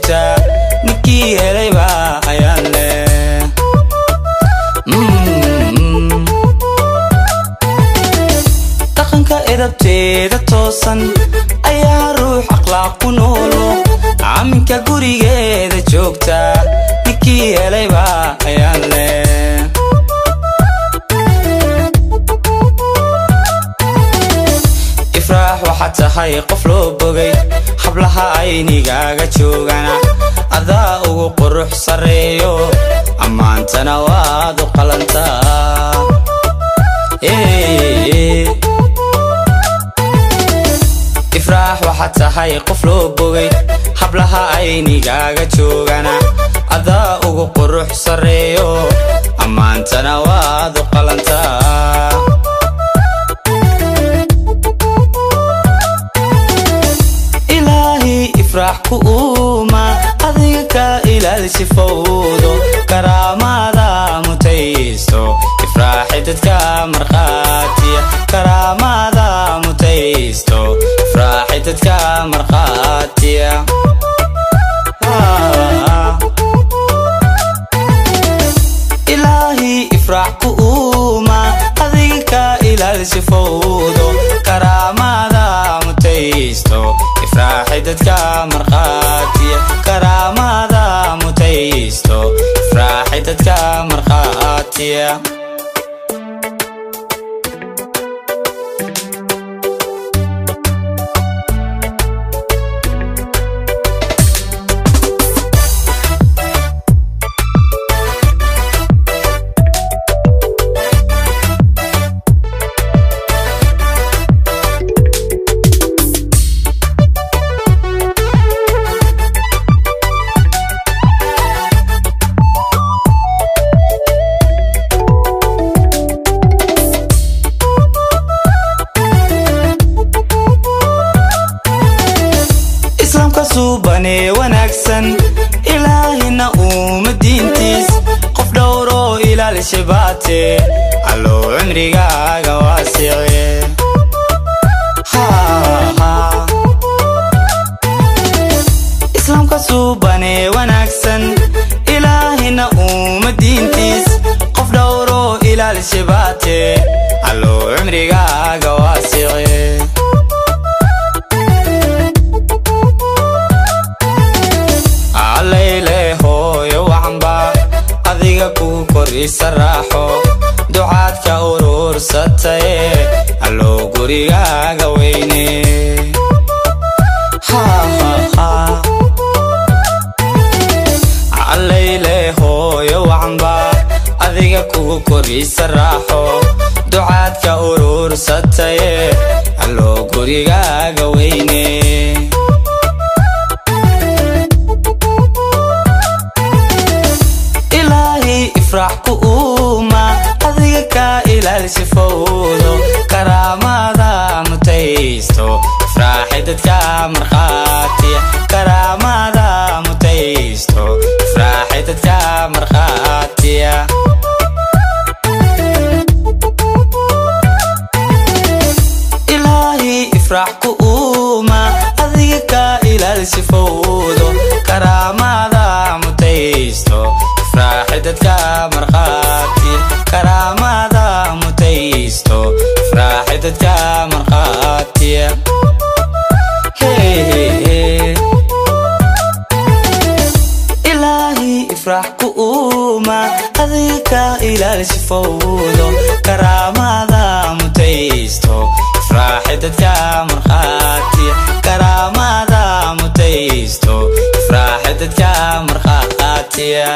joogta ninkii helayba ayaan leh dhaqanka edabteeda toosan ayaa ruux akhlaaq ku noolo aminka gurigeeda joogta ninkii helayba ayaan leh ifraax waxaad tahay qof loo bogay hablaha aynigaaga joogana adaa ugu qurux sareeyo ammaantana waad u qalantaa ifraax waxaad tahay qof loo bogay hablaha aynigaaga joogana adaa ugu qurux sareeyo ammaantana waad u qalantaa ilaahi ifraax ku uuma adiga ka ilaalishi fawdo karaamada mutaysto ifraaxi dadka marqaatiya karaamada mutaysto ifraaxi dadka marqaatiya ilaahi ifraax ku uuma adiga ka ilaalishi fawdo karaamada mutaysto ifraaxi dadka marqaatiya karaamada mutaysto ifraaxi dadka marqaatiya suubane wanaagsan ilaahina uuma diintiis qof dhowro ilaalisha baate allow cumrigaaga waasice islaamka suubane wanaagsan ilaahina uuma diintiis qof dhowro ilaalisha baate allow cumrigaaga waasice saraaxo ducaadka uruursataye allow gurigaaga weyne allayle hooyo wacanba adiga kugu kori saraaxo ducaadka uruursataye allow gurigaaga weyne ifraax ku uuma adiga ka ilaalishi fawdo karaamada mutaysto ifraaxi dadka marqaatiya karaamada mutaysto ifraaxi dadka marqaatiya ilaahi ifraax ku uuma adiga ka ilaalishi fawdo karaamada mutaysto ifraaxi dadka marqaatiya karaamada mutaysto ifraaxi dadka marqaatiya ilaahi ifraax ku uuma adiga ka ilaalishi fawdo karaamada mutaysto ifraaxi dadka marqaatiya karaamada mutaysto ifraaxi dadka marqaatiya